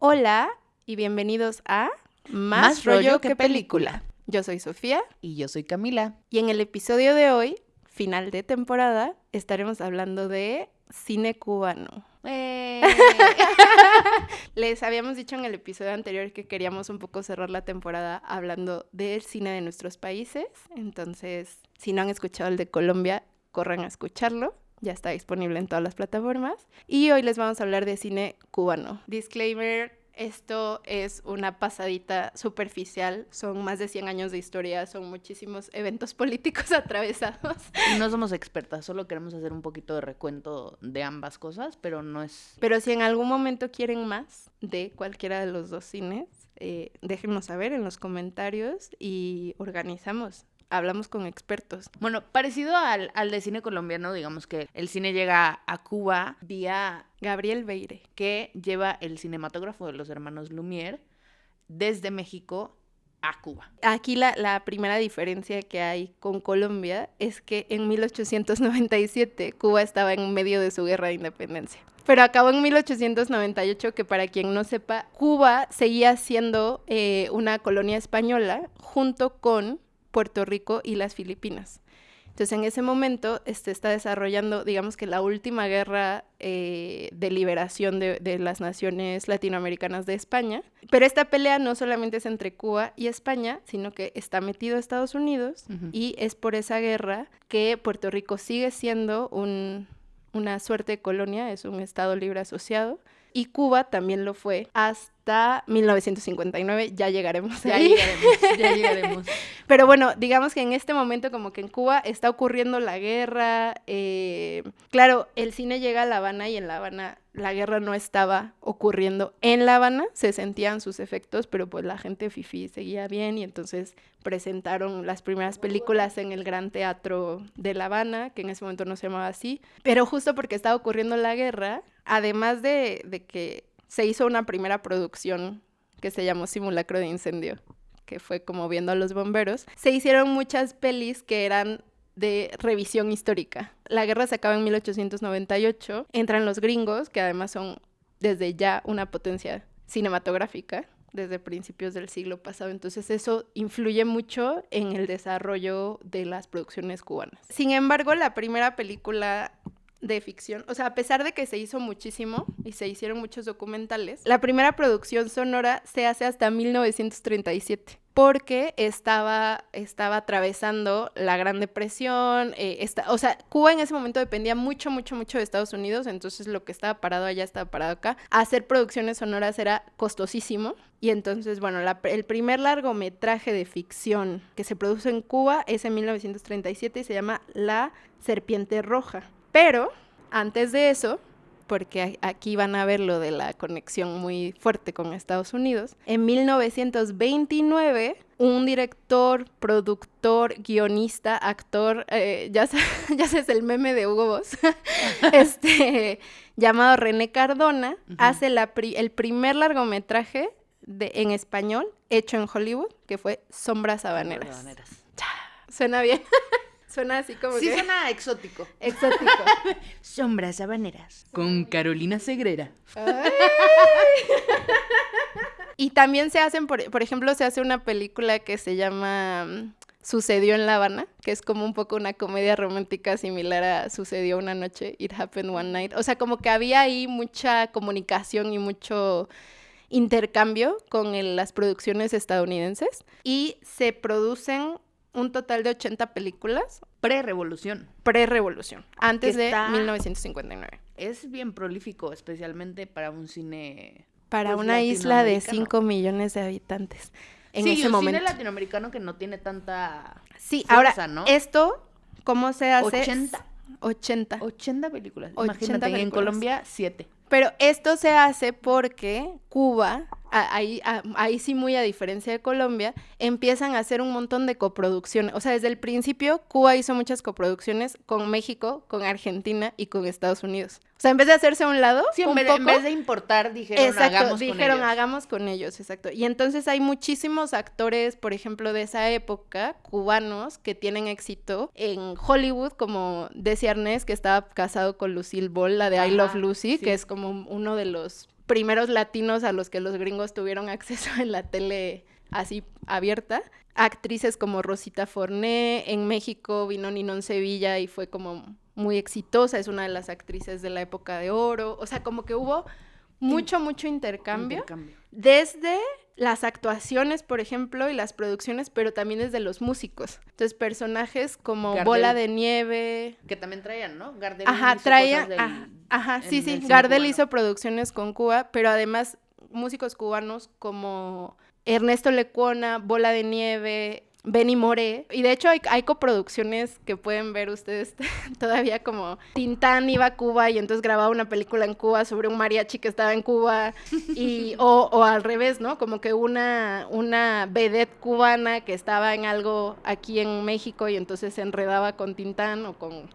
Hola y bienvenidos a Más rollo que película. Yo soy Sofía. Y yo soy Camila. Y en el episodio de hoy, final de temporada, estaremos hablando de cine cubano. Les habíamos dicho en el episodio anterior que queríamos un poco cerrar la temporada hablando del cine de nuestros países. Entonces, si no han escuchado el de Colombia, corran a escucharlo. Ya está disponible en todas las plataformas. Y hoy les vamos a hablar de cine cubano. Disclaimer, esto es una pasadita superficial. Son más de 100 años de historia, son muchísimos eventos políticos atravesados. Y no somos expertas, solo queremos hacer un poquito de recuento de ambas cosas, pero no es... Pero si en algún momento quieren más de cualquiera de los dos cines, déjenos saber en los comentarios y organizamos. Hablamos con expertos. Bueno, parecido al de cine colombiano, digamos que el cine llega a Cuba vía Gabriel Beire, que lleva el cinematógrafo de los hermanos Lumière desde México a Cuba. Aquí la primera diferencia que hay con Colombia es que en 1897 Cuba estaba en medio de su guerra de independencia. Pero acabó en 1898, que para quien no sepa, Cuba seguía siendo una colonia española junto con Puerto Rico y las Filipinas. Entonces, en ese momento está desarrollando, digamos que la última guerra de liberación de las naciones latinoamericanas de España. Pero esta pelea no solamente es entre Cuba y España, sino que está metido Estados Unidos, y es por esa guerra que Puerto Rico sigue siendo una suerte de colonia, es un estado libre asociado, y Cuba también lo fue hasta 1959, ya llegaremos ahí. Ya llegaremos. Pero bueno, digamos que en este momento como que en Cuba está ocurriendo la guerra, claro, el cine llega a La Habana y en La Habana la guerra no estaba ocurriendo en La Habana, se sentían sus efectos, pero pues la gente fifí seguía bien y entonces presentaron las primeras películas en el Gran Teatro de La Habana, que en ese momento no se llamaba así, pero justo porque estaba ocurriendo la guerra, además de que se hizo una primera producción que se llamó Simulacro de Incendio, que fue como viendo a los bomberos, se hicieron muchas pelis que eran de revisión histórica. La guerra se acaba en 1898, entran los gringos, que además son desde ya una potencia cinematográfica, desde principios del siglo pasado, entonces eso influye mucho en el desarrollo de las producciones cubanas. Sin embargo, la primera película de ficción, o sea, a pesar de que se hizo muchísimo y se hicieron muchos documentales, la primera producción sonora se hace hasta 1937 porque estaba atravesando la Gran Depresión, o sea, Cuba en ese momento dependía mucho de Estados Unidos, entonces lo que estaba parado allá estaba parado acá. Hacer producciones sonoras era costosísimo y entonces, bueno, el primer largometraje de ficción que se produce en Cuba es en 1937 y se llama La Serpiente Roja. Pero antes de eso, porque aquí van a ver lo de la conexión muy fuerte con Estados Unidos, en 1929 un director, productor, guionista, actor, ya sabes el meme de Hugo Boss, llamado René Cardona, hace el primer largometraje en español hecho en Hollywood, que fue Sombras Habaneras. Suena bien. Suena así como sí, que... suena exótico. Exótico. Sombras Habaneras. Con Carolina Segrera. Y también se hacen, por ejemplo, se hace una película que se llama Sucedió en La Habana, que es como un poco una comedia romántica similar a Sucedió una noche, It Happened One Night. O sea, como que había ahí mucha comunicación y mucho intercambio con las producciones estadounidenses. Y se producen un total de 80 películas. Pre-revolución, antes de 1959. Es bien prolífico, especialmente para un cine... Para pues, una isla de 5 millones de habitantes en ese momento. Sí, un cine latinoamericano que no tiene tanta fuerza, ahora, ¿no? Esto, ¿cómo se hace? 80 películas. 80 Imagínate, películas. En Colombia, 7. Pero esto se hace porque Cuba, ahí sí muy a diferencia de Colombia, empiezan a hacer un montón de coproducciones. O sea, desde el principio Cuba hizo muchas coproducciones con México, con Argentina y con Estados Unidos. O sea, en vez de hacerse a un lado, sí, en vez de importar, hagamos con ellos, exacto. Y entonces hay muchísimos actores, por ejemplo, de esa época, cubanos, que tienen éxito en Hollywood, como Desi Arnaz, que estaba casado con Lucille Ball, la de I Love Lucy, sí, que es como uno de los primeros latinos a los que los gringos tuvieron acceso en la tele así abierta. Actrices como Rosita Forné, en México vino Ninón Sevilla y fue como muy exitosa, es una de las actrices de la época de oro, o sea, como que hubo mucho intercambio. Desde las actuaciones, por ejemplo, y las producciones, pero también desde los músicos. Entonces, personajes como Gardel, Bola de Nieve. Que también traían, ¿no? Gardel sí. Gardel hizo producciones con Cuba, pero además músicos cubanos como Ernesto Lecuona, Bola de Nieve, Benny Moré, y de hecho hay coproducciones que pueden ver ustedes todavía, como Tintán iba a Cuba y entonces grababa una película en Cuba sobre un mariachi que estaba en Cuba, o al revés, ¿no? Como que una vedette cubana que estaba en algo aquí en México y entonces se enredaba con Tintán o con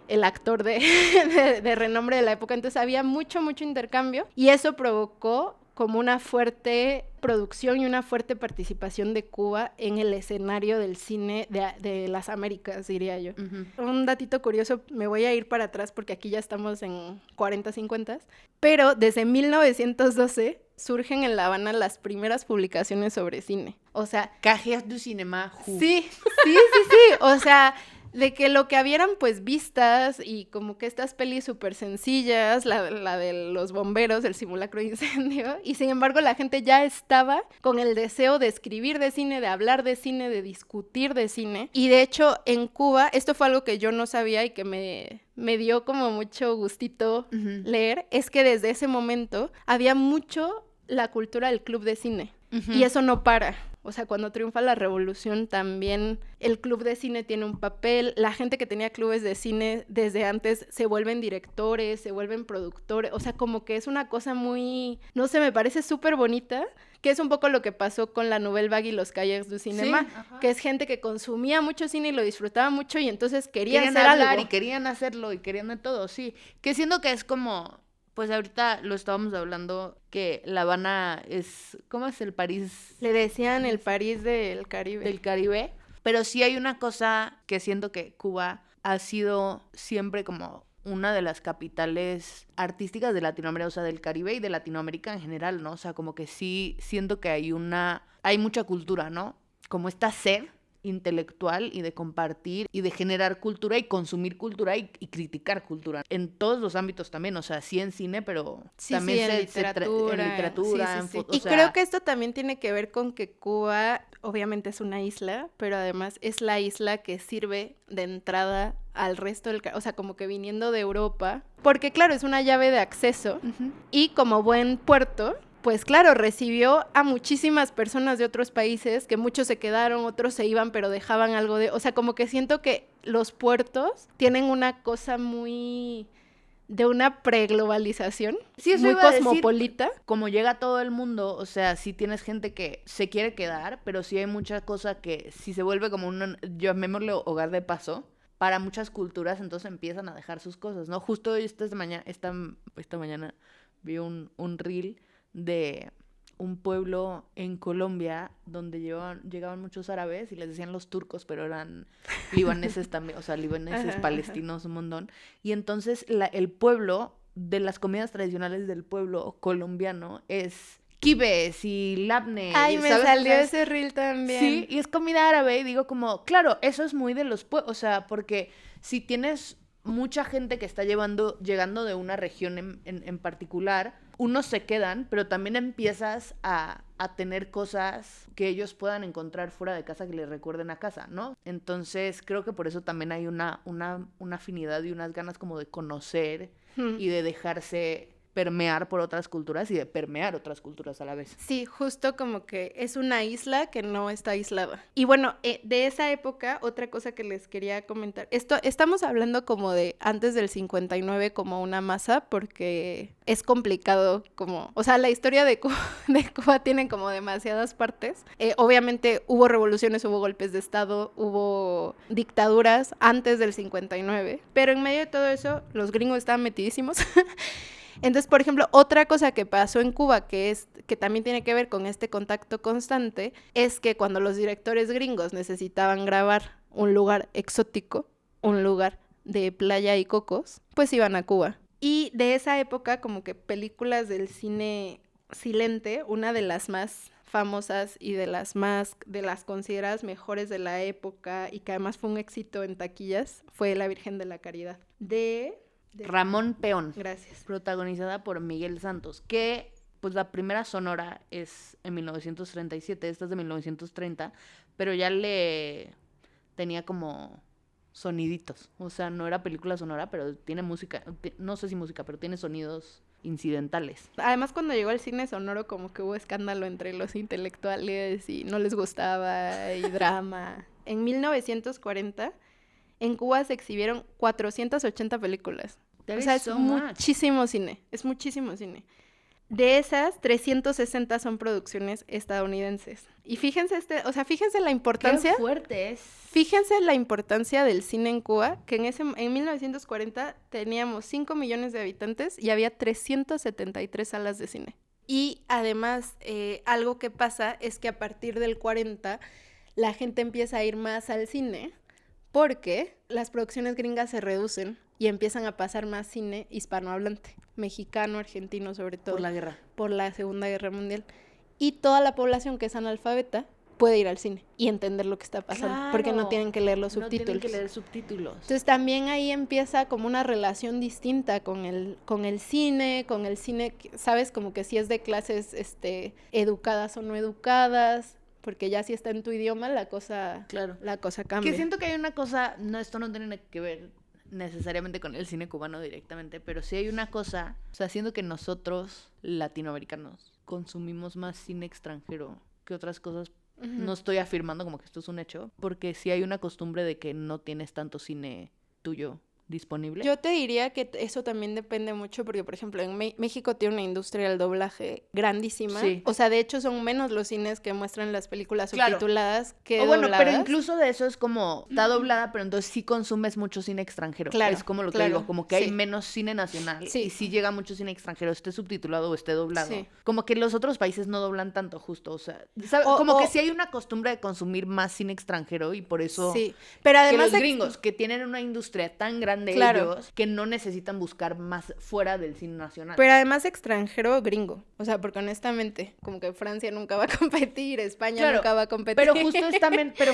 el actor de renombre de la época. Entonces había mucho intercambio y eso provocó como una fuerte producción y una fuerte participación de Cuba en el escenario del cine de las Américas, diría yo. Uh-huh. Un datito curioso, me voy a ir para atrás porque aquí ya estamos en 40, 50, pero desde 1912 surgen en La Habana las primeras publicaciones sobre cine. O sea... Cajas du Cinema. Sí. O sea... de que lo que habían pues vistas y como que estas pelis súper sencillas, la de los bomberos, el simulacro de incendio, y sin embargo la gente ya estaba con el deseo de escribir de cine, de hablar de cine, de discutir de cine. Y de hecho en Cuba, esto fue algo que yo no sabía y que me dio como mucho gustito leer, es que desde ese momento había mucho la cultura del club de cine. Y eso no para. O sea, cuando triunfa la revolución también el club de cine tiene un papel. La gente que tenía clubes de cine desde antes se vuelven directores, se vuelven productores. O sea, como que es una cosa muy... no sé, me parece súper bonita, que es un poco lo que pasó con la Nouvelle Vague y los Cahiers du Cinema, que es gente que consumía mucho cine y lo disfrutaba mucho y entonces querían hacer algo. Y querían hacerlo y querían de todo, sí. Que siento que es como... pues ahorita lo estábamos hablando, que La Habana es... ¿cómo es el París? Le decían el París del Caribe. Del Caribe. Pero sí hay una cosa que siento que Cuba ha sido siempre como una de las capitales artísticas de Latinoamérica, o sea, del Caribe y de Latinoamérica en general, ¿no? O sea, como que sí siento que hay mucha cultura, ¿no? Como esta sed intelectual y de compartir y de generar cultura y consumir cultura y criticar cultura en todos los ámbitos también, o sea, sí en cine, pero también en literatura, sí. Y creo que esto también tiene que ver con que Cuba obviamente es una isla, pero además es la isla que sirve de entrada al resto del... o sea, como que viniendo de Europa, porque claro, es una llave de acceso y como buen puerto, pues claro, recibió a muchísimas personas de otros países, que muchos se quedaron, otros se iban, pero dejaban algo de... o sea, como que siento que los puertos tienen una cosa muy... de una preglobalización, sí, muy cosmopolita. Decir, como llega todo el mundo, o sea, sí tienes gente que se quiere quedar, pero sí hay mucha cosa que si se vuelve como yo llamémosle hogar de paso, para muchas culturas, entonces empiezan a dejar sus cosas, ¿no? Justo esta mañana vi un reel de un pueblo en Colombia donde llegaban muchos árabes y les decían los turcos, pero eran libaneses también, o sea, libaneses, palestinos, un montón. Y entonces el pueblo, de las comidas tradicionales del pueblo colombiano es kibes y labne. Ay, me salió ese reel también. Sí, y es comida árabe y digo como, claro, eso es muy de los pueblos, o sea, porque si tienes mucha gente que está llegando de una región en particular, unos se quedan, pero también empiezas a tener cosas que ellos puedan encontrar fuera de casa que les recuerden a casa, ¿no? Entonces creo que por eso también hay una afinidad y unas ganas como de conocer y de dejarse permear por otras culturas y de permear otras culturas a la vez. Sí, justo como que es una isla que no está aislada. Y bueno, de esa época, otra cosa que les quería comentar, estamos hablando como de antes del 59 como una masa, porque es complicado como, o sea, la historia de Cuba tiene como demasiadas partes. Obviamente hubo revoluciones, hubo golpes de estado, hubo dictaduras antes del 59, pero en medio de todo eso, los gringos estaban metidísimos. Entonces, por ejemplo, otra cosa que pasó en Cuba, que también tiene que ver con este contacto constante, es que cuando los directores gringos necesitaban grabar un lugar exótico, un lugar de playa y cocos, pues iban a Cuba. Y de esa época, como que películas del cine silente, una de las más famosas y de las consideradas mejores de la época y que además fue un éxito en taquillas, fue La Virgen de la Caridad. De Ramón Peón. Gracias. Protagonizada por Miguel Santos, que pues la primera sonora es en 1937, esta es de 1930, pero ya le tenía como soniditos, o sea, no era película sonora, pero tiene música, no sé si música, pero tiene sonidos incidentales. Además, cuando llegó el cine sonoro, como que hubo escándalo entre los intelectuales y no les gustaba, y drama. En 1940, en Cuba se exhibieron 480 películas. O sea, es muchísimo cine, es muchísimo cine. De esas, 360 son producciones estadounidenses. Y fíjense fíjense la importancia. ¡Qué fuerte es! Fíjense la importancia del cine en Cuba, que en 1940 teníamos 5 millones de habitantes y había 373 salas de cine. Y además, algo que pasa es que a partir del 40 la gente empieza a ir más al cine porque las producciones gringas se reducen y empiezan a pasar más cine hispanohablante, mexicano, argentino sobre todo. Por la guerra. Por la Segunda Guerra Mundial. Y toda la población que es analfabeta puede ir al cine y entender lo que está pasando, ¡Claro! Porque no tienen que leer los subtítulos. No tienen que leer subtítulos. Entonces también ahí empieza como una relación distinta con el cine, ¿sabes? Como que si es de clases educadas o no educadas, porque ya si está en tu idioma la cosa cambia. Que siento que hay una cosa, no, esto no tiene que ver necesariamente con el cine cubano directamente, pero sí hay una cosa, o sea, siendo que nosotros, latinoamericanos, consumimos más cine extranjero que otras cosas. Uh-huh. No estoy afirmando como que esto es un hecho, porque sí hay una costumbre de que no tienes tanto cine tuyo disponible. Yo te diría que eso también depende mucho porque, por ejemplo, en México tiene una industria del doblaje grandísima. Sí. O sea, de hecho, son menos los cines que muestran las películas subtituladas que dobladas. Bueno, pero incluso de eso es como, está doblada, pero entonces sí consumes mucho cine extranjero. Claro, es como lo que digo, como que hay menos cine nacional y sí llega mucho cine extranjero, esté subtitulado o esté doblado. Sí. Como que los otros países no doblan tanto, justo, o sea, que sí hay una costumbre de consumir más cine extranjero y por eso pero además que los gringos, que tienen una industria tan grande ellos, que no necesitan buscar más fuera del cine nacional. Pero además extranjero gringo, o sea, porque honestamente, como que Francia nunca va a competir, España nunca va a competir. Pero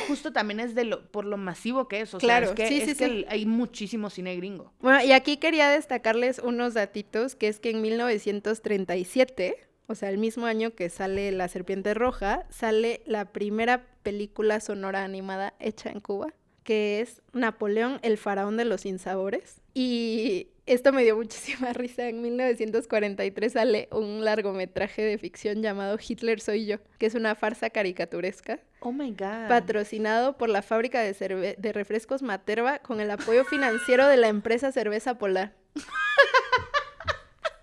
justo también es por lo masivo que es, o sea, es que hay muchísimo cine gringo. Bueno, y aquí quería destacarles unos datitos, que es que en 1937, o sea, el mismo año que sale La Serpiente Roja, sale la primera película sonora animada hecha en Cuba, que es Napoleón, el faraón de los sinsabores. Y esto me dio muchísima risa. En 1943 sale un largometraje de ficción llamado Hitler soy yo, que es una farsa caricaturesca. Oh my God. Patrocinado por la fábrica de refrescos Materva con el apoyo financiero de la empresa Cerveza Polar.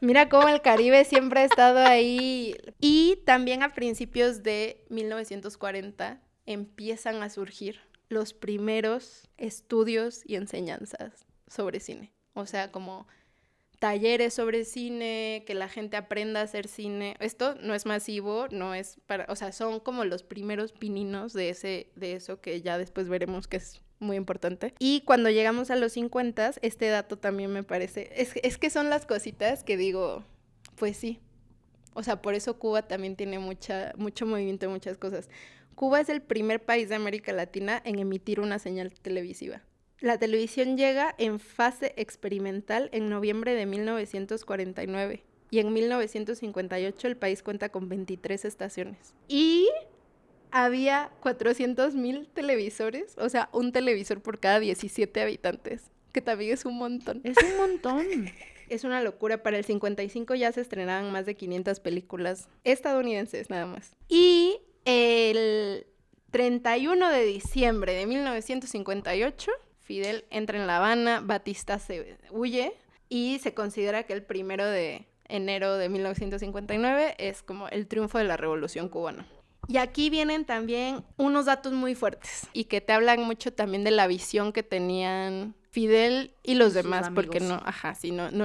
Mira cómo el Caribe siempre ha estado ahí. Y también a principios de 1940 empiezan a surgir los primeros estudios y enseñanzas sobre cine. O sea, como talleres sobre cine, que la gente aprenda a hacer cine. Esto no es masivo, no es para... O sea, son como los primeros pininos de eso que ya después veremos que es muy importante. Y cuando llegamos a los 50, este dato también me parece... Es que son las cositas que digo, pues sí. O sea, por eso Cuba también tiene mucho movimiento en muchas cosas. Cuba es el primer país de América Latina en emitir una señal televisiva. La televisión llega en fase experimental en noviembre de 1949 y en 1958 el país cuenta con 23 estaciones. Y había 400,000 televisores, o sea, un televisor por cada 17 habitantes, que también es un montón. Es un montón. Es una locura. Para el 55 ya se estrenaban más de 500 películas estadounidenses nada más. Y el 31 de diciembre de 1958, Fidel entra en La Habana, Batista se huye y se considera que el 1 de enero de 1959 es como el triunfo de la Revolución Cubana. Y aquí vienen también unos datos muy fuertes y que te hablan mucho también de la visión que tenían Fidel y los demás, porque no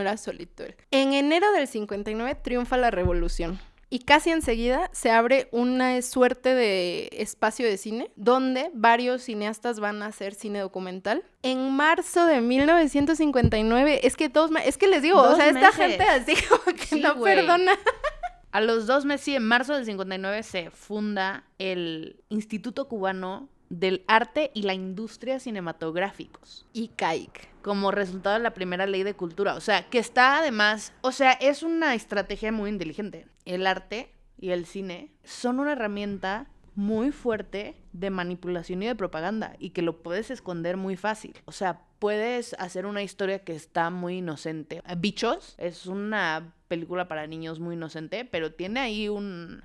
era solito él. En enero del 59 triunfa la revolución. Y casi enseguida se abre una suerte de espacio de cine donde varios cineastas van a hacer cine documental. En marzo de 1959, es que les digo, o sea, esta gente así como que sí, no perdona. A los 2 meses, sí, en marzo del 59 se funda el Instituto Cubano del Arte y la Industria Cinematográficos. ICAIC. Como resultado de la primera ley de cultura. O sea, que está además... O sea, es una estrategia muy inteligente. El arte y el cine son una herramienta muy fuerte de manipulación y de propaganda y que lo puedes esconder muy fácil. O sea, puedes hacer una historia que está muy inocente. Bichos es una película para niños muy inocente, pero tiene ahí un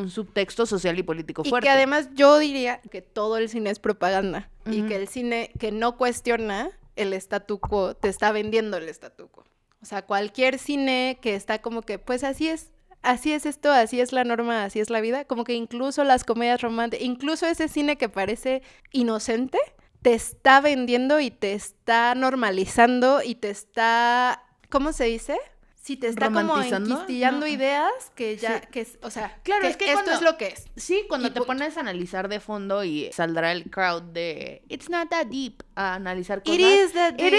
subtexto social y político fuerte. Y que además yo diría que todo el cine es propaganda. Uh-huh. Y que el cine que no cuestiona el statu quo te está vendiendo el statu quo. O sea, cualquier cine que está como que, pues así es esto, así es la norma, así es la vida, como que incluso las comedias románticas, incluso ese cine que parece inocente, te está vendiendo y te está normalizando y te está, ¿cómo se dice? Sí, te está como enquistillando ideas que ya, sí. Que es, o sea, claro, que es que esto cuando, es lo que es. Sí, cuando te pones a analizar de fondo y saldrá el crowd de It's not that deep a analizar cosas. It is that deep.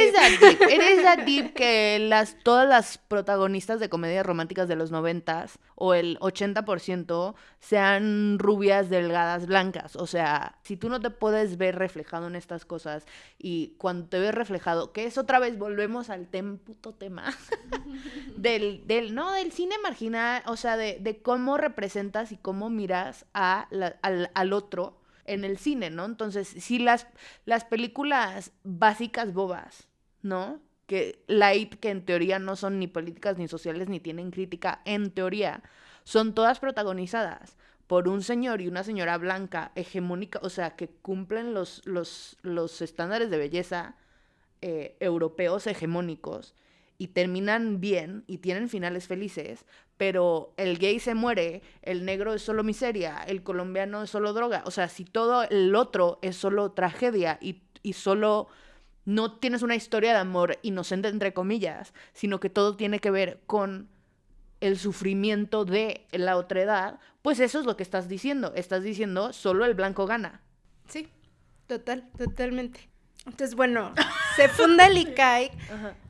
It is that deep que todas las protagonistas de comedias románticas de los 90s o el 80% sean rubias, delgadas, blancas. O sea, si tú no te puedes ver reflejado en estas cosas y cuando te ves reflejado, que es otra vez, volvemos al puto tema del cine marginal, o sea, de cómo representas y cómo miras al otro en el cine, ¿no? Entonces, si las películas básicas bobas, ¿no? Que en teoría no son ni políticas ni sociales ni tienen crítica, en teoría, son todas protagonizadas por un señor y una señora blanca hegemónica, o sea, que cumplen los estándares de belleza europeos hegemónicos y terminan bien y tienen finales felices, pero el gay se muere, el negro es solo miseria, el colombiano es solo droga. O sea, si todo el otro es solo tragedia y solo no tienes una historia de amor inocente, entre comillas, sino que todo tiene que ver con el sufrimiento de la otredad, pues eso es lo que estás diciendo. Estás diciendo solo el blanco gana. Sí, totalmente. Entonces, bueno, se funda el ICAIC,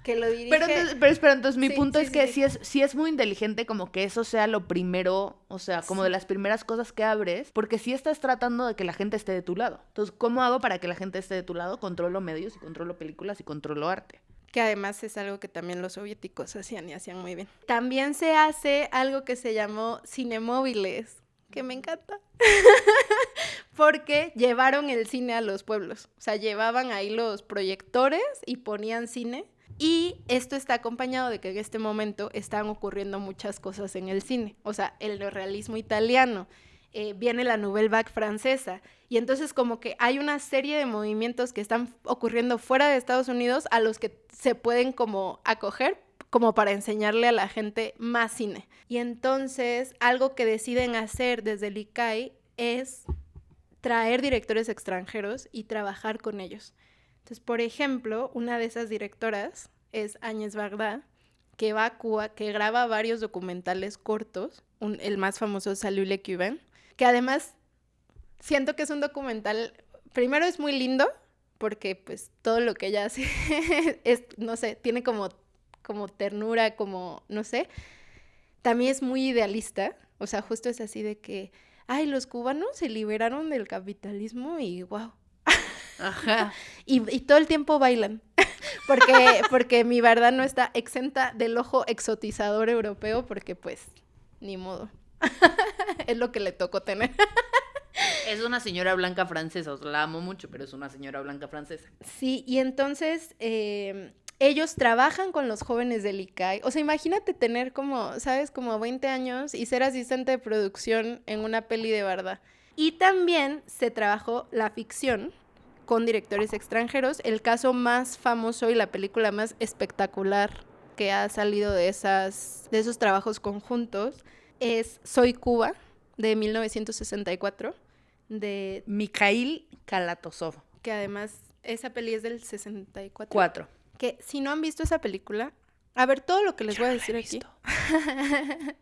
que lo dirige... Pero espera, entonces mi punto es que sí es muy inteligente como que eso sea lo primero, o sea, como de las primeras cosas que abres, porque sí estás tratando de que la gente esté de tu lado. Entonces, ¿cómo hago para que la gente esté de tu lado? Controlo medios y controlo películas y controlo arte. Que además es algo que también los soviéticos hacían y hacían muy bien. También se hace algo que se llamó cinemóviles, que me encanta, porque llevaron el cine a los pueblos, o sea, llevaban ahí los proyectores y ponían cine, y esto está acompañado de que en este momento están ocurriendo muchas cosas en el cine, o sea, el neorrealismo italiano, viene la Nouvelle Vague francesa, y entonces como que hay una serie de movimientos que están ocurriendo fuera de Estados Unidos a los que se pueden como acoger, como para enseñarle a la gente más cine. Y entonces, algo que deciden hacer desde el ICAI es traer directores extranjeros y trabajar con ellos. Entonces, por ejemplo, una de esas directoras es Agnès Varda, que va a Cuba, que graba varios documentales cortos. El más famoso es Salut les Cubains, que además siento que es un documental, primero es muy lindo, porque pues todo lo que ella hace es, no sé, tiene como ternura, como, no sé, también es muy idealista, o sea, justo es así de que, ay, los cubanos se liberaron del capitalismo y wow. Ajá. y todo el tiempo bailan, porque mi verdad no está exenta del ojo exotizador europeo, porque pues, ni modo, es lo que le tocó tener. Es una señora blanca francesa, o sea, la amo mucho, pero es una señora blanca francesa. Sí, y entonces ellos trabajan con los jóvenes del ICAI. O sea, imagínate tener como, ¿sabes? Como 20 años y ser asistente de producción en una peli de Varda. Y también se trabajó la ficción con directores extranjeros. El caso más famoso y la película más espectacular que ha salido de esos trabajos conjuntos es Soy Cuba, de 1964, de Mikhail Kalatozov. Que además esa peli es del 64. 4. Que si no han visto esa película, A ver, todo lo que les voy a decir aquí.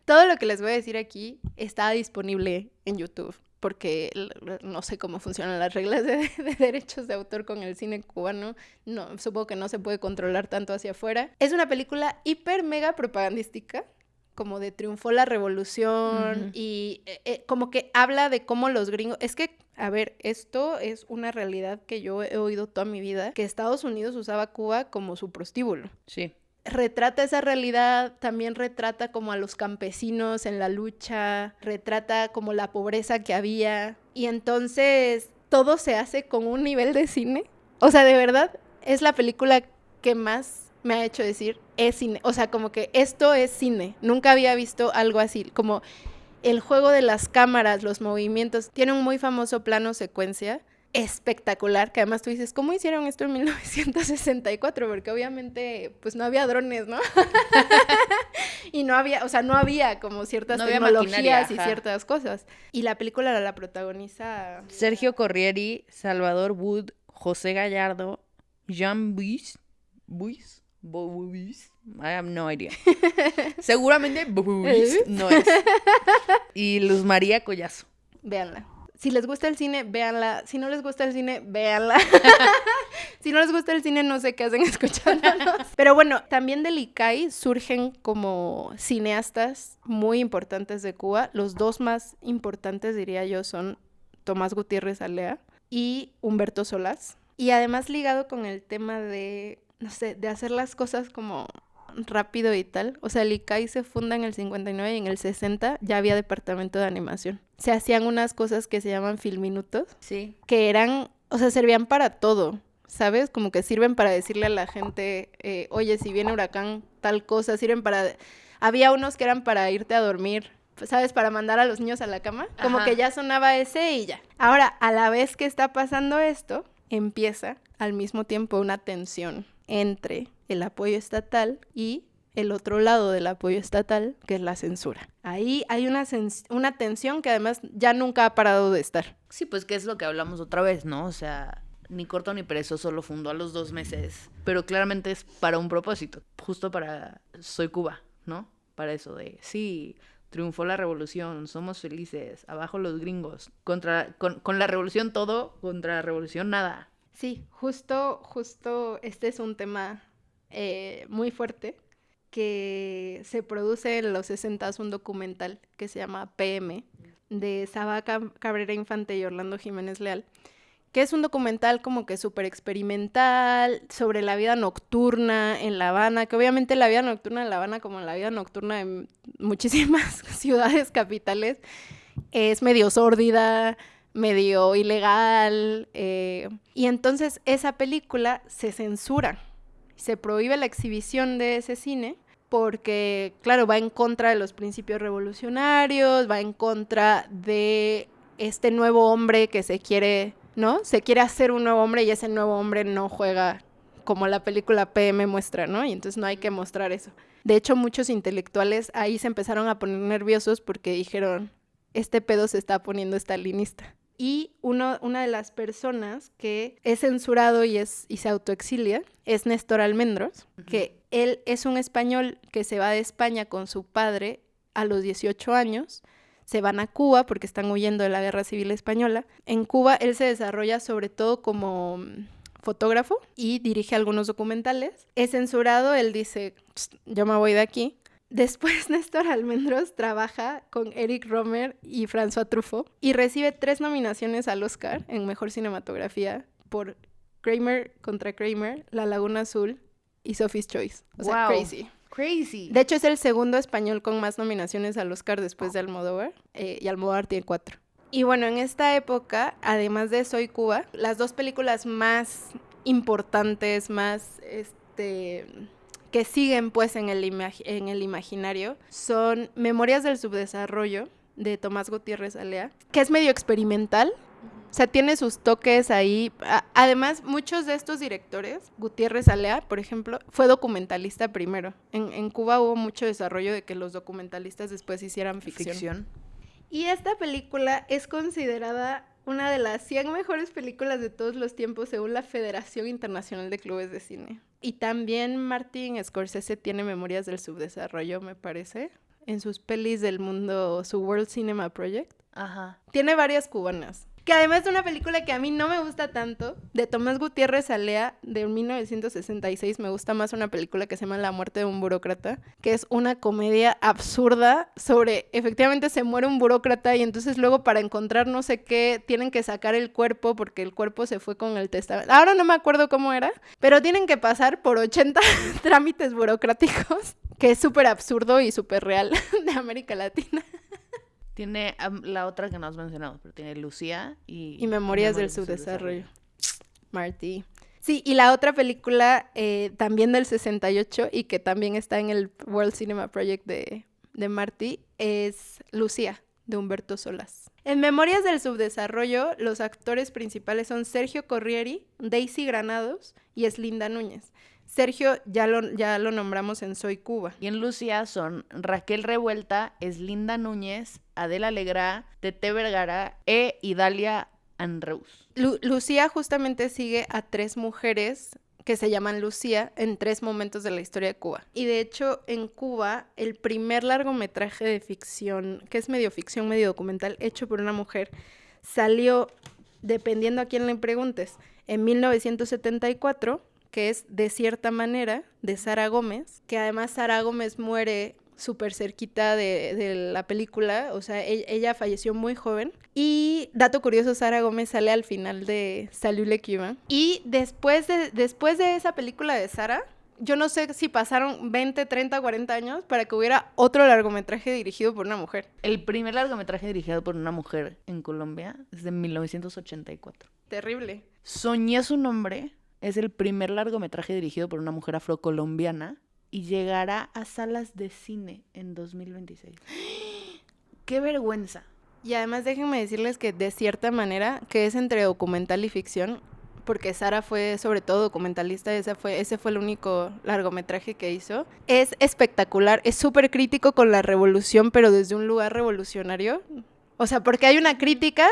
Todo lo que les voy a decir aquí está disponible en YouTube. Porque no sé cómo funcionan las reglas de derechos de autor con el cine cubano. No, supongo que no se puede controlar tanto hacia afuera. Es una película hiper mega propagandística, como de triunfó la revolución y como que habla de cómo los gringos... Es que, a ver, esto es una realidad que yo he oído toda mi vida, que Estados Unidos usaba a Cuba como su prostíbulo. Sí. Retrata esa realidad, también retrata como a los campesinos en la lucha, retrata como la pobreza que había, y entonces todo se hace con un nivel de cine. O sea, de verdad, es la película que más me ha hecho decir, es cine. O sea, como que esto es cine. Nunca había visto algo así, como el juego de las cámaras, los movimientos. Tiene un muy famoso plano secuencia espectacular, que además tú dices, ¿cómo hicieron esto en 1964? Porque obviamente, pues no había drones, ¿no? Y no había, o sea, no había como ciertas tecnologías y ciertas cosas. Y la película la protagoniza Sergio Corrieri, Salvador Wood, José Gallardo, Jean Buis. I have no idea. Seguramente Buis no es. Y Luz María Collazo. Véanla. Si les gusta el cine, véanla. Si no les gusta el cine, véanla. Si no les gusta el cine, no sé qué hacen escuchándonos. Pero bueno, también del ICAI surgen como cineastas muy importantes de Cuba. Los dos más importantes, diría yo, son Tomás Gutiérrez Alea y Humberto Solás. Y además ligado con el tema de, no sé, de hacer las cosas como rápido y tal. O sea, el ICAI se funda en el 59 y en el 60 ya había departamento de animación. Se hacían unas cosas que se llaman filminutos. Sí. Que eran, o sea, servían para todo, ¿sabes? Como que sirven para decirle a la gente, oye, si viene huracán, tal cosa. Sirven para... Había unos que eran para irte a dormir, ¿sabes? Para mandar a los niños a la cama. Como Ajá. que ya sonaba ese y ya. Ahora, a la vez que está pasando esto, empieza al mismo tiempo una tensión entre el apoyo estatal y el otro lado del apoyo estatal, que es la censura. Ahí hay una tensión que además ya nunca ha parado de estar. Sí, pues que es lo que hablamos otra vez, ¿no? O sea, ni corto ni perezoso lo fundó a los 2 meses, pero claramente es para un propósito, justo para Soy Cuba, ¿no? Para eso de, sí, triunfó la revolución, somos felices, abajo los gringos, con la revolución todo, contra la revolución nada. Sí, justo este es un tema muy fuerte, que se produce en los 60s un documental que se llama PM, de Saba Cabrera Infante y Orlando Jiménez Leal, que es un documental como que súper experimental sobre la vida nocturna en La Habana, que obviamente la vida nocturna en La Habana, como la vida nocturna en muchísimas ciudades capitales, es medio sórdida, medio ilegal, y entonces esa película se censura. Se prohíbe la exhibición de ese cine porque, claro, va en contra de los principios revolucionarios, va en contra de este nuevo hombre que se quiere, ¿no? Se quiere hacer un nuevo hombre y ese nuevo hombre no juega como la película PM muestra, ¿no? Y entonces no hay que mostrar eso. De hecho, muchos intelectuales ahí se empezaron a poner nerviosos porque dijeron, este pedo se está poniendo estalinista. Y una de las personas que es censurado y se autoexilia es Néstor Almendros, que él es un español que se va de España con su padre a los 18 años, se van a Cuba porque están huyendo de la Guerra Civil Española. En Cuba él se desarrolla sobre todo como fotógrafo y dirige algunos documentales. Es censurado, él dice, yo me voy de aquí. Después Néstor Almendros trabaja con Eric Rohmer y François Truffaut y recibe 3 nominaciones al Oscar en Mejor Cinematografía por Kramer contra Kramer, La Laguna Azul y Sophie's Choice. O sea, crazy. De hecho, es el segundo español con más nominaciones al Oscar después de Almodóvar, y Almodóvar tiene 4. Y bueno, en esta época, además de Soy Cuba, las 2 películas más importantes, más que siguen pues en el imaginario son Memorias del Subdesarrollo de Tomás Gutiérrez Alea, que es medio experimental. O sea, tiene sus toques ahí. Además, muchos de estos directores, Gutiérrez Alea, por ejemplo, fue documentalista primero. En Cuba hubo mucho desarrollo de que los documentalistas después hicieran ficción. Y esta película es considerada una de las 100 mejores películas de todos los tiempos según la Federación Internacional de Clubes de Cine. Y también Martin Scorsese tiene Memorias del Subdesarrollo, me parece, en sus pelis del mundo, su World Cinema Project. Ajá. Tiene varias cubanas. Que además de una película que a mí no me gusta tanto, de Tomás Gutiérrez Alea, de 1966, me gusta más una película que se llama La muerte de un burócrata, que es una comedia absurda sobre, efectivamente se muere un burócrata y entonces luego para encontrar no sé qué, tienen que sacar el cuerpo porque el cuerpo se fue con el testamento. Ahora no me acuerdo cómo era, pero tienen que pasar por 80 trámites burocráticos, que es súper absurdo y súper real de América Latina. Tiene la otra que no has mencionado, pero tiene Lucía y Memorias del Subdesarrollo. Marty. Sí, y la otra película también del 68 y que también está en el World Cinema Project de Marty es Lucía, de Humberto Solás. En Memorias del Subdesarrollo, los actores principales son Sergio Corrieri, Daisy Granados y Eslinda Núñez. Sergio ya lo nombramos en Soy Cuba. Y en Lucía son Raquel Revuelta, Eslinda Núñez, Adela Legrá, Tete Vergara e Idalia Anreus. Lucía justamente sigue a 3 mujeres que se llaman Lucía en 3 momentos de la historia de Cuba. Y de hecho, en Cuba, el primer largometraje de ficción, que es medio ficción, medio documental, hecho por una mujer, salió, dependiendo a quién le preguntes, en 1974, que es De cierta manera, de Sara Gómez, que además Sara Gómez muere súper cerquita de la película, o sea, ella falleció muy joven. Y, dato curioso, Sara Gómez sale al final de Salut le Cubain. Y después de esa película de Sara, yo no sé si pasaron 20, 30, 40 años para que hubiera otro largometraje dirigido por una mujer. El primer largometraje dirigido por una mujer en Colombia es de 1984. Terrible. Soñé su nombre. Es el primer largometraje dirigido por una mujer afrocolombiana y llegará a salas de cine en 2026. ¡Qué vergüenza! Y además déjenme decirles que de cierta manera, que es entre documental y ficción, porque Sara fue sobre todo documentalista, ese fue el único largometraje que hizo. Es espectacular, es súper crítico con la revolución, pero desde un lugar revolucionario. O sea, porque hay una crítica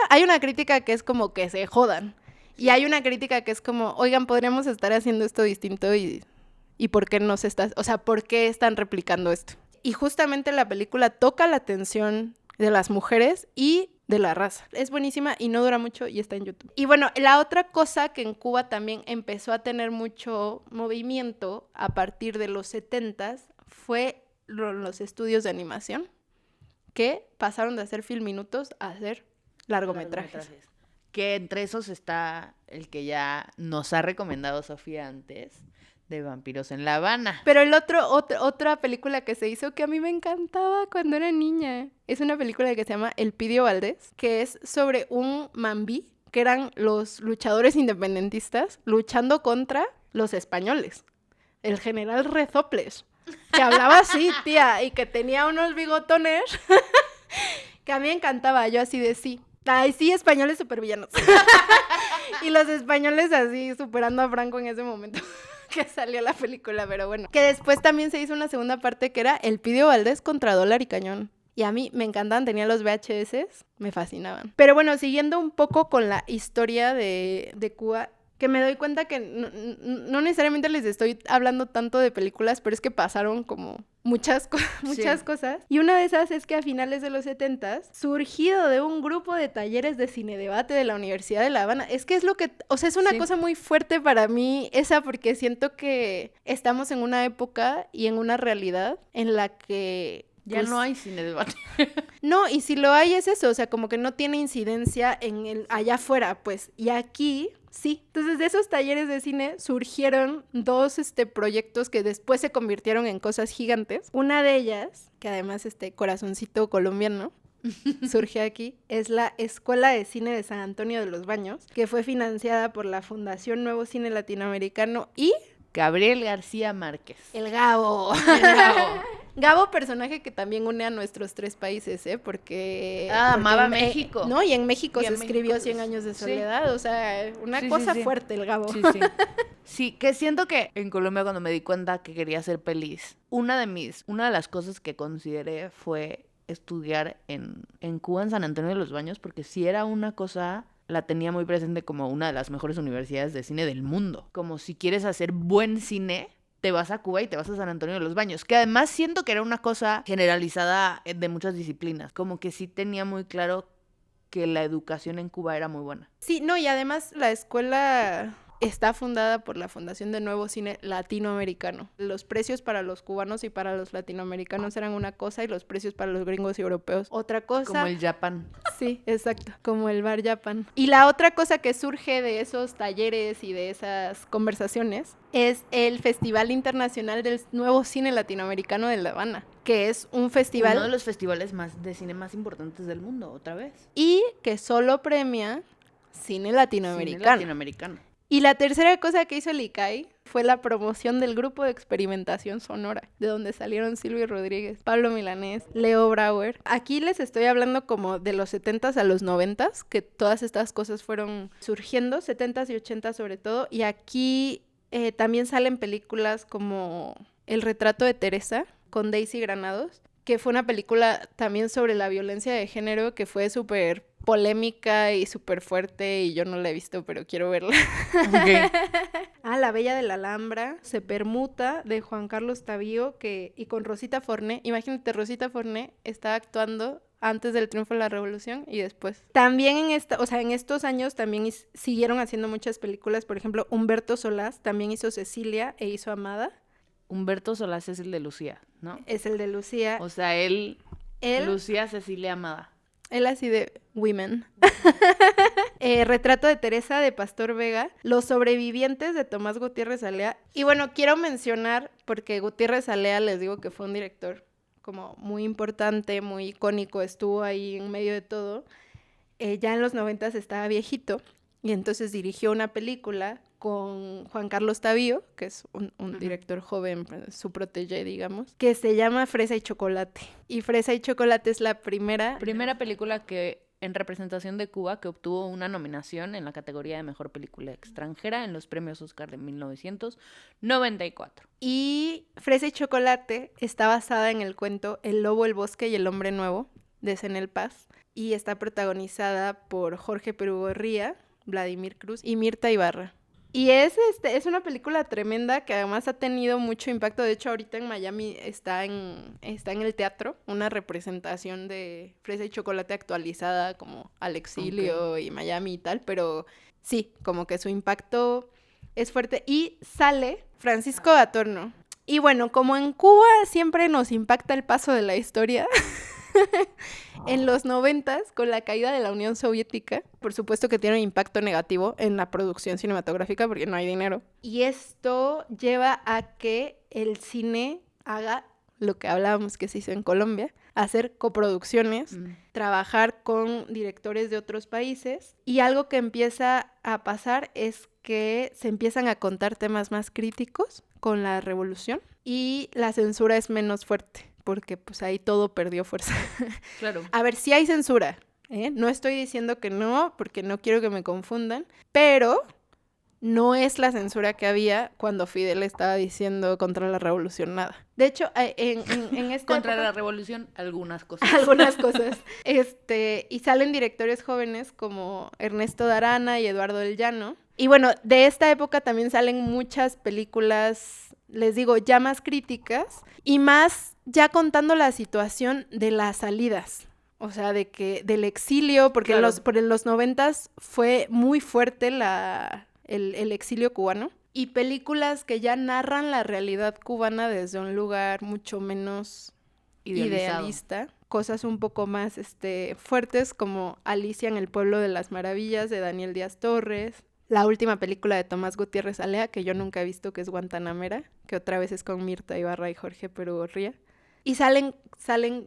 que es como que se jodan. Y hay una crítica que es como, oigan, podríamos estar haciendo esto distinto y ¿por qué no se está, o sea, por qué están replicando esto? Y justamente la película toca la atención de las mujeres y de la raza. Es buenísima y no dura mucho y está en YouTube. Y bueno, la otra cosa que en Cuba también empezó a tener mucho movimiento a partir de los 70s fue los estudios de animación, que pasaron de hacer filminutos a hacer largometrajes. Que entre esos está el que ya nos ha recomendado Sofía antes, de Vampiros en La Habana. Pero otra película que se hizo que a mí me encantaba cuando era niña, es una película que se llama Elpidio Valdés, que es sobre un mambí, que eran los luchadores independentistas luchando contra los españoles. El general Rezoples, que hablaba así, tía, y que tenía unos bigotones que a mí me encantaba, yo así de sí. Ay, sí, españoles supervillanos. Y los españoles así superando a Franco en ese momento que salió la película, pero bueno. Que después también se hizo una segunda parte que era Elpidio Valdés contra Dólar y Cañón. Y a mí me encantaban, tenía los VHS, me fascinaban. Pero bueno, siguiendo un poco con la historia de Cuba, que me doy cuenta que no necesariamente les estoy hablando tanto de películas, pero es que pasaron como muchas cosas. Y una de esas es que a finales de los 70s, surgido de un grupo de talleres de cine debate de la Universidad de La Habana, es que es lo que, o sea, es una cosa muy fuerte para mí esa, porque siento que estamos en una época y en una realidad en la que ya no hay cine debate. No, y si lo hay es eso, o sea, como que no tiene incidencia en allá afuera, pues, y aquí sí. Entonces, de esos talleres de cine surgieron 2 proyectos que después se convirtieron en cosas gigantes. Una de ellas, que además corazoncito colombiano, surge aquí, es la Escuela de Cine de San Antonio de los Baños, que fue financiada por la Fundación Nuevo Cine Latinoamericano y Gabriel García Márquez. El Gabo. Gabo, personaje que también une a nuestros 3 países, porque amaba México. No, y en México se escribió 100 años de soledad, o sea, una cosa fuerte el Gabo. Sí, que siento que en Colombia cuando me di cuenta que quería hacer pelis, una de las cosas que consideré fue estudiar en Cuba, en San Antonio de los Baños, porque sí era una cosa la tenía muy presente como una de las mejores universidades de cine del mundo. Como si quieres hacer buen cine, te vas a Cuba y te vas a San Antonio de los Baños. Que además siento que era una cosa generalizada de muchas disciplinas. Como que sí tenía muy claro que la educación en Cuba era muy buena. Sí, no, y además la escuela está fundada por la Fundación de Nuevo Cine Latinoamericano. Los precios para los cubanos y para los latinoamericanos eran una cosa y los precios para los gringos y europeos otra cosa. Como el Japan. Sí, exacto, como el Bar Japan. Y la otra cosa que surge de esos talleres y de esas conversaciones es el Festival Internacional del Nuevo Cine Latinoamericano de La Habana, que es un festival... Uno de los festivales de cine más importantes del mundo, otra vez. Y que solo premia cine latinoamericano. Cine latinoamericano. Y la tercera cosa que hizo el ICAI fue la promoción del grupo de experimentación sonora, de donde salieron Silvio Rodríguez, Pablo Milanés, Leo Brauer. Aquí les estoy hablando como de los 70s a los 90s, que todas estas cosas fueron surgiendo, 70s y 80s sobre todo, y aquí también salen películas como El retrato de Teresa, con Daisy Granados, que fue una película también sobre la violencia de género, que fue súper polémica y súper fuerte, y yo no la he visto, pero quiero verla. Okay. La Bella de la Alhambra, Se permuta, de Juan Carlos Tavío, y con Rosita Forné. Imagínate, Rosita Forné está actuando antes del triunfo de la Revolución y después. También en estos años también siguieron haciendo muchas películas. Por ejemplo, Humberto Solás también hizo Cecilia e hizo Amada. Humberto Solás es el de Lucía, ¿no? Es el de Lucía. O sea, él Lucía, Cecilia, Amada. Él así de Women. Retrato de Teresa, de Pastor Vega. Los sobrevivientes, de Tomás Gutiérrez Alea. Y bueno, quiero mencionar, porque Gutiérrez Alea, les digo que fue un director como muy importante, muy icónico, estuvo ahí en medio de todo. Ya en los 90s estaba viejito, y entonces dirigió una película con Juan Carlos Tavío, que es un director joven, su protégé, digamos, que se llama Fresa y Chocolate. Y Fresa y Chocolate es la primera película que en representación de Cuba que obtuvo una nominación en la categoría de Mejor Película Extranjera en los premios Oscar de 1994. Y Fresa y Chocolate está basada en el cuento El lobo, el bosque y el hombre nuevo, de Zenel Paz, y está protagonizada por Jorge Perugorría, Vladimir Cruz y Mirta Ibarra. Y es una película tremenda que además ha tenido mucho impacto. De hecho, ahorita en Miami está en el teatro una representación de Fresa y Chocolate actualizada como al exilio y Miami y tal. Pero sí, como que su impacto es fuerte. Y sale Francisco Gatorno. Y bueno, como en Cuba siempre nos impacta el paso de la historia... En los 90s, con la caída de la Unión Soviética, por supuesto que tiene un impacto negativo en la producción cinematográfica porque no hay dinero. Y esto lleva a que el cine haga lo que hablábamos que se hizo en Colombia, hacer coproducciones, trabajar con directores de otros países. Y algo que empieza a pasar es que se empiezan a contar temas más críticos con la revolución y la censura es menos fuerte, porque pues ahí todo perdió fuerza. Claro. A ver, sí hay censura, ¿eh? No estoy diciendo que no, porque no quiero que me confundan, pero no es la censura que había cuando Fidel estaba diciendo contra la revolución nada. De hecho, en esta contra época, la revolución, algunas cosas. algunas cosas. Y salen directores jóvenes como Ernesto Darana y Eduardo del Llano. Y bueno, de esta época también salen muchas películas, les digo, ya más críticas y más ya contando la situación de las salidas. O sea, del exilio, porque claro. en los 90s fue muy fuerte el exilio cubano. Y películas que ya narran la realidad cubana desde un lugar mucho menos idealista. Cosas un poco más fuertes como Alicia en el Pueblo de las Maravillas, de Daniel Díaz Torres. La última película de Tomás Gutiérrez Alea, que yo nunca he visto, que es Guantanamera, que otra vez es con Mirta Ibarra y Jorge Perugorría. Y salen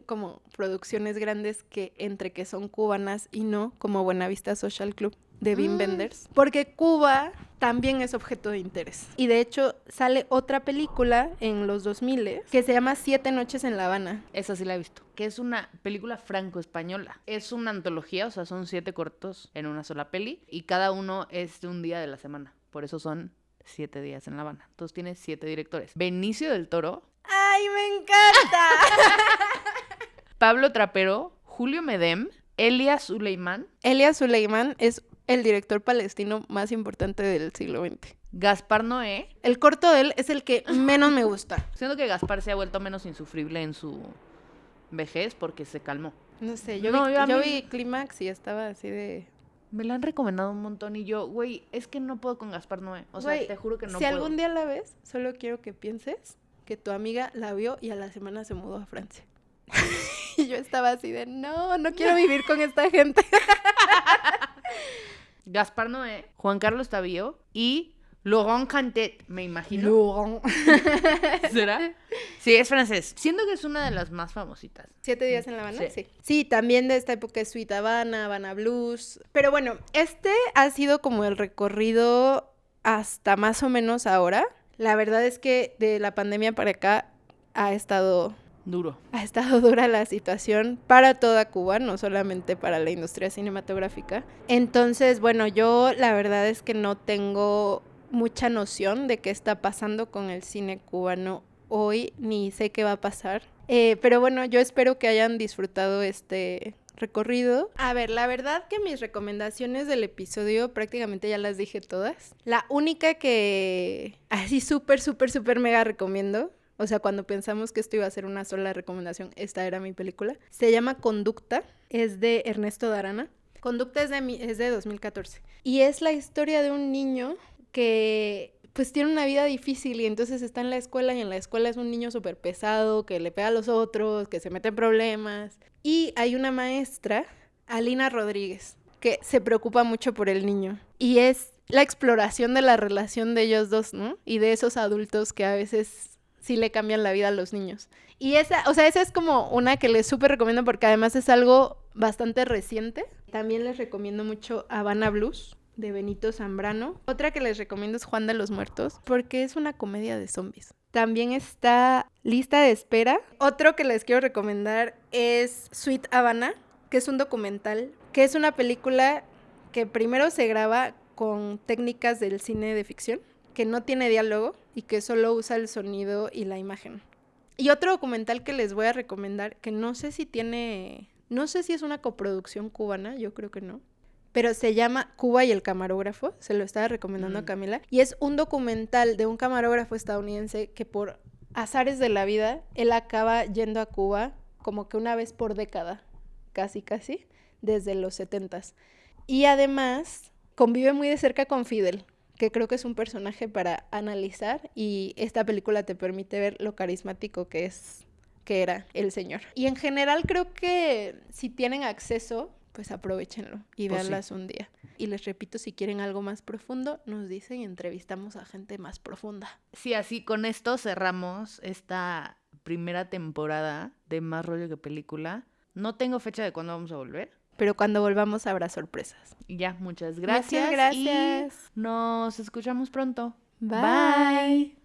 como producciones grandes que entre que son cubanas y no, como Buenavista Social Club de Wim Wenders, porque Cuba también es objeto de interés. Y de hecho sale otra película en los 2000 que se llama 7 noches en La Habana. Esa sí la he visto, que es una película franco-española. Es una antología, o sea, son 7 cortos en una sola peli y cada uno es de un día de la semana. Por eso son 7 días en La Habana. Entonces tiene 7 directores. Benicio del Toro. ¡Ay, me encanta! Pablo Trapero, Julio Medem, Elia Suleiman. Elia Suleiman es el director palestino más importante del siglo XX. Gaspar Noé. El corto de él es el que menos me gusta. Siento que Gaspar se ha vuelto menos insufrible en su vejez porque se calmó. No sé, yo No, a vi mí- Clímax y estaba así de... Me la han recomendado un montón y yo, güey, es que no puedo con Gaspar Noé. O sea, Güey, te juro que no si puedo. algún día la ves, solo quiero que pienses que tu amiga la vio y a la semana se mudó a Francia. Y yo estaba así de, no quiero vivir con esta gente. Gaspar Noé, Juan Carlos Tavío y Laurent Cantet, me imagino. Laurent. ¿Será? Sí, es francés. Siento que es una de las más famositas. 7 días en La Habana, Sí. sí. Sí, también de esta época es Sweet Habana, Habana Blues. Pero bueno, este ha sido como el recorrido hasta más o menos ahora. La verdad es que de la pandemia para acá ha estado Duro. dura la situación para toda Cuba, no solamente para la industria cinematográfica. Entonces, bueno, yo la verdad es que no tengo mucha noción de qué está pasando con el cine cubano hoy, ni sé qué va a pasar. Pero bueno, yo espero que hayan disfrutado este recorrido. A ver, la verdad que mis recomendaciones del episodio prácticamente ya las dije todas. La única que así súper mega recomiendo, o sea, cuando pensamos que esto iba a ser una sola recomendación, esta era mi película. Se llama Conducta, es de Ernesto Darana. Conducta es de 2014. Y es la historia de un niño que pues tiene una vida difícil y entonces está en la escuela y en la escuela es un niño súper pesado, que le pega a los otros, que se mete en problemas. Y hay una maestra, Alina Rodríguez, que se preocupa mucho por el niño. Y es la exploración de la relación de ellos dos, ¿no? Y de esos adultos que a veces sí le cambian la vida a los niños. Y esa es como una que les súper recomiendo porque además es algo bastante reciente. También les recomiendo mucho Habana Blues, de Benito Zambrano. Otra que les recomiendo es Juan de los Muertos, porque es una comedia de zombies. También está Lista de Espera. Otro que les quiero recomendar es Sweet Habana, que es un documental, que es una película que primero se graba con técnicas del cine de ficción, que no tiene diálogo y que solo usa el sonido y la imagen. Y otro documental que les voy a recomendar, que no sé si es una coproducción cubana, yo creo que no, pero se llama Cuba y el camarógrafo, se lo estaba recomendando a Camila, y es un documental de un camarógrafo estadounidense que por azares de la vida, él acaba yendo a Cuba como que una vez por década, casi, desde los 70s. Y además convive muy de cerca con Fidel, que creo que es un personaje para analizar, y esta película te permite ver lo carismático que era el señor. Y en general creo que si tienen acceso, pues aprovechenlo y Pues véanlas sí. un día. Y les repito, si quieren algo más profundo, nos dicen y entrevistamos a gente más profunda. Sí, así con esto cerramos esta primera temporada de Más Rollo que Película. No tengo fecha de cuándo vamos a volver. Pero cuando volvamos habrá sorpresas. Y ya, muchas gracias. Muchas gracias. Y nos escuchamos pronto. Bye.